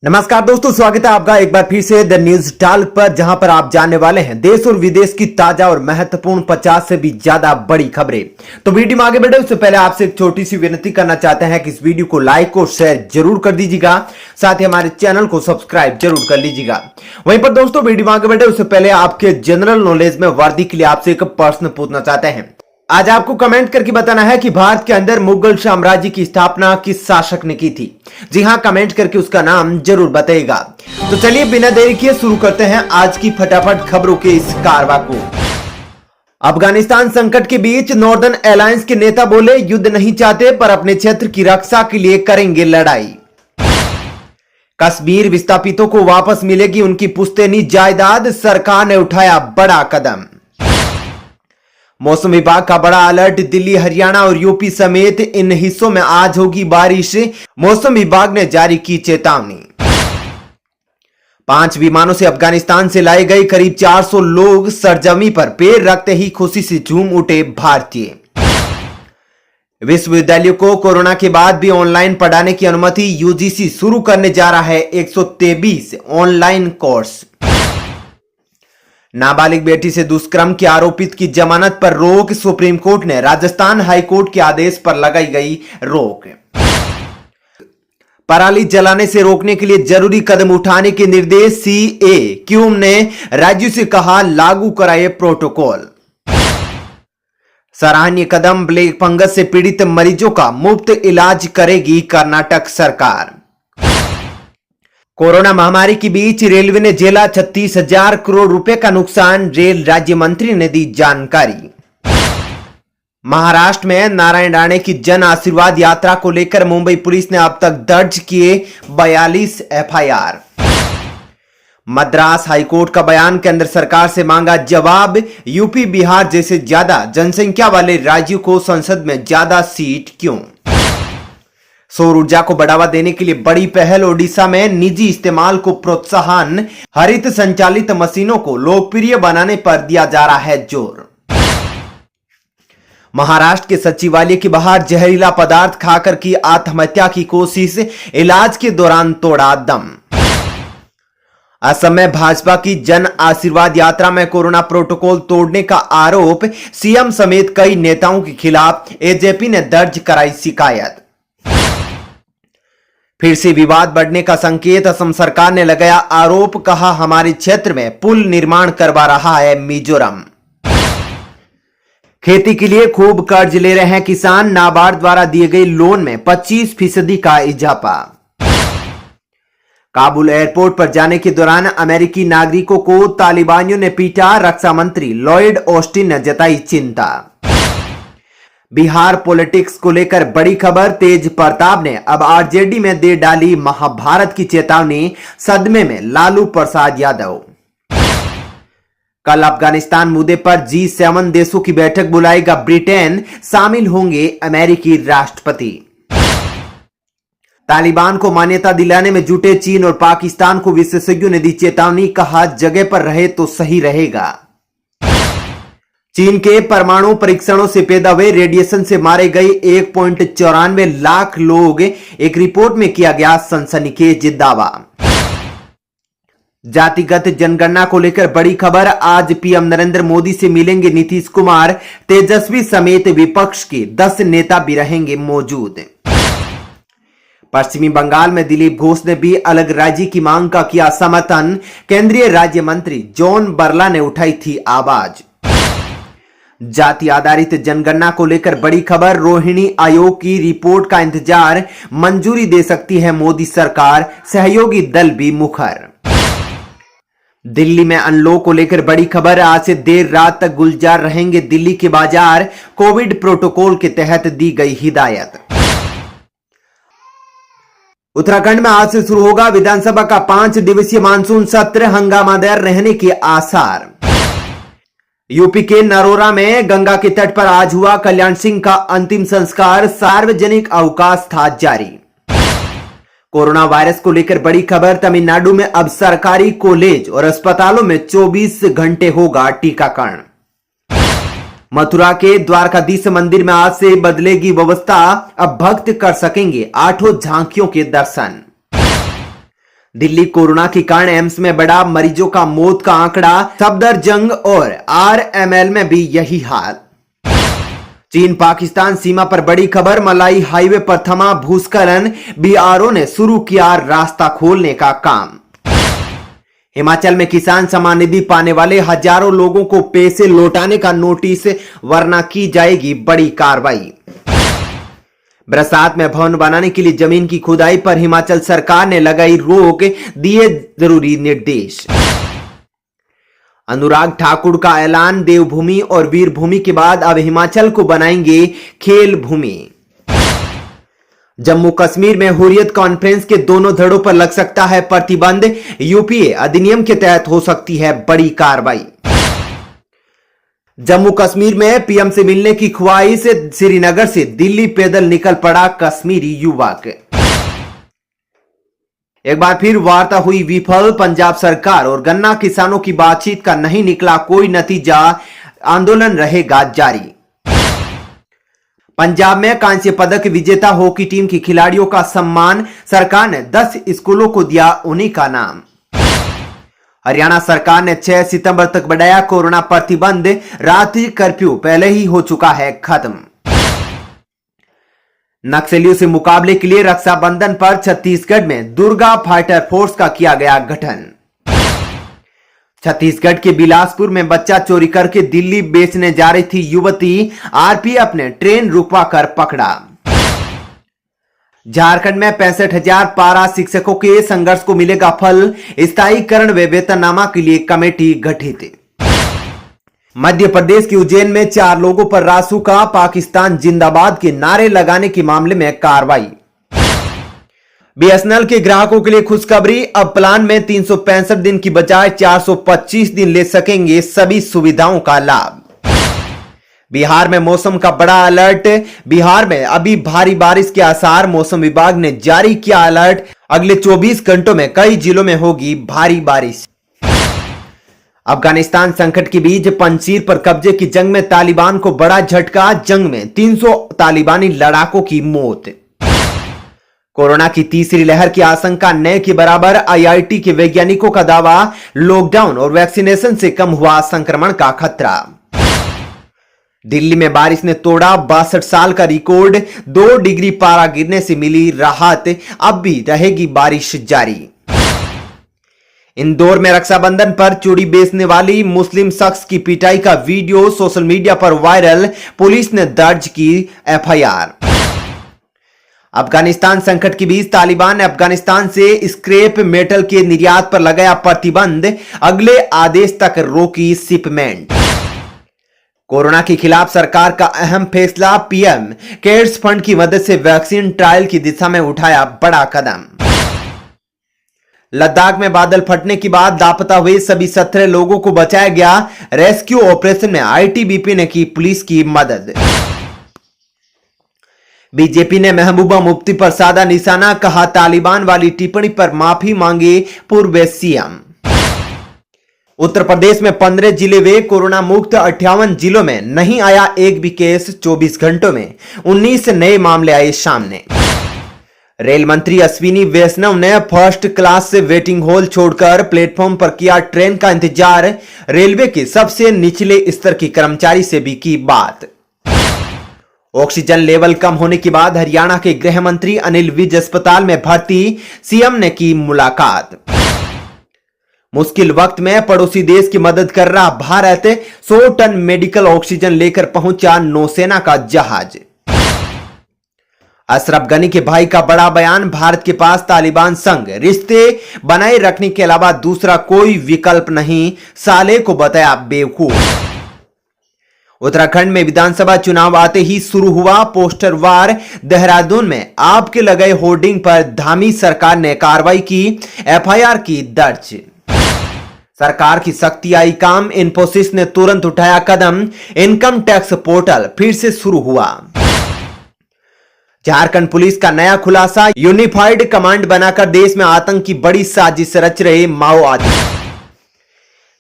नमस्कार दोस्तों, स्वागत है आपका एक बार फिर से द न्यूज टॉक पर, जहां पर आप जानने वाले हैं देश और विदेश की ताजा और महत्वपूर्ण 50 से भी ज्यादा बड़ी खबरें। तो वीडियो में आगे बढ़े उससे पहले आपसे एक छोटी सी विनती करना चाहते हैं कि इस वीडियो को लाइक और शेयर जरूर कर दीजिएगा, साथ ही हमारे चैनल को सब्सक्राइब जरूर कर लीजिएगा। वहीं पर दोस्तों, वीडियो में आगे बढ़े उससे पहले आपके जनरल नॉलेज में वर्दी के लिए आपसे एक प्रश्न पूछना चाहते हैं। आज आपको कमेंट करके बताना है कि भारत के अंदर मुगल साम्राज्य की स्थापना किस शासक ने की थी। जी हां, कमेंट करके उसका नाम जरूर बताइएगा। तो चलिए बिना देरी किए शुरू करते हैं आज की फटाफट खबरों के इस कारवा को। अफगानिस्तान संकट के बीच नॉर्दर्न अलायंस के नेता बोले, युद्ध नहीं चाहते पर अपने क्षेत्र की रक्षा के लिए करेंगे लड़ाई। कश्मीर विस्थापितों को वापस मिलेगी उनकी पुश्तैनी जायदाद, सरकार ने उठाया बड़ा कदम। मौसम विभाग का बड़ा अलर्ट, दिल्ली, हरियाणा और यूपी समेत इन हिस्सों में आज होगी बारिश, मौसम विभाग ने जारी की चेतावनी। 5 विमानों से अफगानिस्तान से लाए गए करीब 400 लोग सरजमी पर पैर रखते ही खुशी से झूम उठे भारतीय। विश्वविद्यालयों को कोरोना के बाद भी ऑनलाइन पढ़ाने की अनुमति, यूजीसी शुरू करने जा रहा है 123 ऑनलाइन कोर्स। नाबालिग बेटी से दुष्कर्म के आरोपित की जमानत पर रोक, सुप्रीम कोर्ट ने राजस्थान हाईकोर्ट के आदेश पर लगाई गई रोक। पराली जलाने से रोकने के लिए जरूरी कदम उठाने के निर्देश, सीएक्यूम ने राज्यों से कहा लागू कराए प्रोटोकॉल। सराहनीय कदम, ब्लैक फंगस से पीड़ित मरीजों का मुफ्त इलाज करेगी कर्नाटक सरकार। कोरोना महामारी के बीच रेलवे ने झेला 36,000 करोड़ रुपए का नुकसान, रेल राज्य मंत्री ने दी जानकारी। महाराष्ट्र में नारायण राणे की जन आशीर्वाद यात्रा को लेकर मुंबई पुलिस ने अब तक दर्ज किए 42 एफआईआर। मद्रास हाईकोर्ट का बयान, केंद्र सरकार से मांगा जवाब, यूपी बिहार जैसे ज्यादा जनसंख्या वाले राज्यों को संसद में ज्यादा सीट क्यों। सौर ऊर्जा को बढ़ावा देने के लिए बड़ी पहल, ओडिशा में निजी इस्तेमाल को प्रोत्साहन, हरित संचालित मशीनों को लोकप्रिय बनाने पर दिया जा रहा है जोर। महाराष्ट्र के सचिवालय के बाहर जहरीला पदार्थ खाकर की आत्महत्या की कोशिश, इलाज के दौरान तोड़ा दम। असम में भाजपा की जन आशीर्वाद यात्रा में कोरोना प्रोटोकॉल तोड़ने का आरोप, सीएम समेत कई नेताओं के खिलाफ एजेपी ने दर्ज कराई शिकायत। फिर से विवाद बढ़ने का संकेत, असम सरकार ने लगाया आरोप, कहा हमारे क्षेत्र में पुल निर्माण करवा रहा है मिजोरम। खेती के लिए खूब कर्ज ले रहे हैं किसान, नाबार्ड द्वारा दिए गए लोन में 25% का इजाफा। काबुल एयरपोर्ट पर जाने के दौरान अमेरिकी नागरिकों को तालिबानियों ने पीटा, रक्षा मंत्री लॉयड ऑस्टिन ने जताई चिंता। बिहार पॉलिटिक्स को लेकर बड़ी खबर, तेज प्रताप ने अब आरजेडी में दे डाली महाभारत की चेतावनी, सदमे में लालू प्रसाद यादव। कल अफगानिस्तान मुद्दे पर G7 देशों की बैठक बुलाएगा ब्रिटेन, शामिल होंगे अमेरिकी राष्ट्रपति। तालिबान को मान्यता दिलाने में जुटे चीन और पाकिस्तान को विशेषज्ञों ने दी चेतावनी, कहा जगह पर रहे तो सही रहेगा। चीन के परमाणु परीक्षणों से पैदा हुए रेडिएशन से मारे गए 1.94 लाख लोग, एक रिपोर्ट में किया गया सनसनीखेज दावा। जातिगत जनगणना को लेकर बड़ी खबर, आज पीएम नरेंद्र मोदी से मिलेंगे नीतीश कुमार, तेजस्वी समेत विपक्ष के 10 नेता भी रहेंगे मौजूद। पश्चिमी बंगाल में दिलीप घोष ने भी अलग राज्य की मांग का किया समर्थन, केंद्रीय राज्य मंत्री जॉन बर्ला ने उठाई थी आवाज। जाति आधारित जनगणना को लेकर बड़ी खबर, रोहिणी आयोग की रिपोर्ट का इंतजार, मंजूरी दे सकती है मोदी सरकार, सहयोगी दल भी मुखर। दिल्ली में अनलॉक को लेकर बड़ी खबर, आज से देर रात तक गुलजार रहेंगे दिल्ली के बाजार, कोविड प्रोटोकॉल के तहत दी गई हिदायत। उत्तराखंड में आज से शुरू होगा विधानसभा का 5 दिवसीय मानसून सत्र, हंगामादार रहने के आसार। यूपी के नरोरा में गंगा के तट पर आज हुआ कल्याण सिंह का अंतिम संस्कार, सार्वजनिक अवकाश था जारी। कोरोना वायरस को लेकर बड़ी खबर, तमिलनाडु में अब सरकारी कॉलेज और अस्पतालों में 24 घंटे होगा टीकाकरण। मथुरा के द्वारकाधीश मंदिर में आज से बदलेगी व्यवस्था, अब भक्त कर सकेंगे 8 झांकियों के दर्शन। दिल्ली कोरोना के कारण एम्स में बढ़ा मरीजों का मौत का आंकड़ा, सफदरजंग और आरएमएल में भी यही हाल। चीन पाकिस्तान सीमा पर बड़ी खबर, मलाई हाईवे पर थमा भूस्खलन, बीआरओ ने शुरू किया रास्ता खोलने का काम। हिमाचल में किसान सम्मान निधि पाने वाले हजारों लोगों को पैसे लौटाने का नोटिस, वरना की जाएगी बड़ी कार्रवाई। बरसात में भवन बनाने के लिए जमीन की खुदाई पर हिमाचल सरकार ने लगाई रोक, दिए जरूरी निर्देश। अनुराग ठाकुर का ऐलान, देवभूमि और वीरभूमि के बाद अब हिमाचल को बनाएंगे खेल भूमि। जम्मू कश्मीर में हुर्रियत कॉन्फ्रेंस के दोनों धड़ों पर लग सकता है प्रतिबंध, यूपीए अधिनियम के तहत हो सकती है बड़ी कार्रवाई। जम्मू कश्मीर में पीएम से मिलने की ख्वाहिश, श्रीनगर से दिल्ली पैदल निकल पड़ा कश्मीरी युवक। एक बार फिर वार्ता हुई विफल, पंजाब सरकार और गन्ना किसानों की बातचीत का नहीं निकला कोई नतीजा, आंदोलन रहेगा जारी। पंजाब में कांस्य पदक विजेता हॉकी टीम की खिलाड़ियों का सम्मान, सरकार ने 10 स्कूलों को दिया उन्हीं का नाम। हरियाणा सरकार ने 6 सितंबर तक बढ़ाया कोरोना प्रतिबंध, रात्रि कर्फ्यू पहले ही हो चुका है खत्म। नक्सलियों से मुकाबले के लिए रक्षाबंधन पर छत्तीसगढ़ में दुर्गा फाइटर फोर्स का किया गया गठन। छत्तीसगढ़ के बिलासपुर में बच्चा चोरी करके दिल्ली बेचने जा रही थी युवती, आरपीएफ ने ट्रेन रुकवा कर पकड़ा। झारखंड में 65,000 पारा शिक्षकों के संघर्ष को मिलेगा फल, स्थायीकरण व वेतननामा के लिए कमेटी गठित। मध्य प्रदेश के उज्जैन में 4 लोगों पर रासुका, पाकिस्तान जिंदाबाद के नारे लगाने के मामले में कार्रवाई। बीएसएनएल के ग्राहकों के लिए खुशखबरी, अब प्लान में 365 दिन की बजाय 425 दिन ले सकेंगे सभी सुविधाओं का लाभ। बिहार में मौसम का बड़ा अलर्ट, बिहार में अभी भारी बारिश के आसार, मौसम विभाग ने जारी किया अलर्ट, अगले 24 घंटों में कई जिलों में होगी भारी बारिश। अफगानिस्तान संकट के बीच पंजशीर पर कब्जे की जंग में तालिबान को बड़ा झटका, जंग में 300 तालिबानी लड़ाकों की मौत। कोरोना की तीसरी लहर की आशंका न के बराबर, आईआईटी के वैज्ञानिकों का दावा, लॉकडाउन और वैक्सीनेशन से कम हुआ संक्रमण का खतरा। दिल्ली में बारिश ने तोड़ा 62 साल का रिकॉर्ड, 2 डिग्री पारा गिरने से मिली राहत, अब भी रहेगी बारिश जारी। इंदौर में रक्षाबंधन पर चूड़ी बेचने वाली मुस्लिम शख्स की पिटाई का वीडियो सोशल मीडिया पर वायरल, पुलिस ने दर्ज की एफआईआर। अफगानिस्तान संकट के बीच तालिबान ने अफगानिस्तान से स्क्रैप मेटल के निर्यात पर लगाया प्रतिबंध, अगले आदेश तक रोकी शिपमेंट। कोरोना के खिलाफ सरकार का अहम फैसला, पीएम केयर्स फंड की मदद से वैक्सीन ट्रायल की दिशा में उठाया बड़ा कदम। लद्दाख में बादल फटने के बाद लापता हुए सभी 17 लोगों को बचाया गया, रेस्क्यू ऑपरेशन में आईटीबीपी ने की पुलिस की मदद। बीजेपी ने महबूबा मुफ्ती पर साधा निशाना, कहा तालिबान वाली टिप्पणी पर माफी मांगे पूर्व सीएम। उत्तर प्रदेश में 15 जिले वे कोरोना मुक्त, 58 जिलों में नहीं आया एक भी केस, 24 घंटों में 19 नए मामले आए सामने। रेल मंत्री अश्विनी वैष्णव ने फर्स्ट क्लास से वेटिंग हॉल छोड़कर प्लेटफॉर्म पर किया ट्रेन का इंतजार, रेलवे के सबसे निचले स्तर के कर्मचारी से भी की बात। ऑक्सीजन लेवल कम होने के बाद हरियाणा के गृह मंत्री अनिल विज अस्पताल में भर्ती, सीएम ने की मुलाकात। मुश्किल वक्त में पड़ोसी देश की मदद कर रहा भारत, 100 टन मेडिकल ऑक्सीजन लेकर पहुंचा नौसेना का जहाज। अशरफ गनी के भाई का बड़ा बयान, भारत के पास तालिबान संग रिश्ते बनाए रखने के अलावा दूसरा कोई विकल्प नहीं, साले को बताया बेवकूफ। उत्तराखंड में विधानसभा चुनाव आते ही शुरू हुआ पोस्टर वार, देहरादून में आपके लगे होर्डिंग पर धामी सरकार ने कार्रवाई की, एफआईआर की दर्ज। सरकार की सख्ती आई काम, इन्फोसिस ने तुरंत उठाया कदम, इनकम टैक्स पोर्टल फिर से शुरू हुआ। झारखंड पुलिस का नया खुलासा, यूनिफाइड कमांड बनाकर देश में आतंक की बड़ी साजिश रच रहे माओवादी।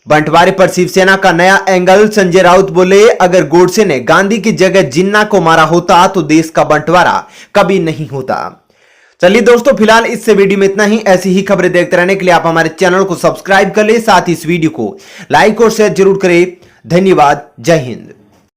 बंटवारे पर शिवसेना का नया एंगल, संजय राउत बोले अगर गोडसे ने गांधी की जगह जिन्ना को मारा होता तो देश का बंटवारा कभी नहीं होता। चलिए दोस्तों, फिलहाल इस वीडियो में इतना ही। ऐसी ही खबरें देखते रहने के लिए आप हमारे चैनल को सब्सक्राइब कर ले, साथ ही इस वीडियो को लाइक और शेयर जरूर करें। धन्यवाद। जय हिंद।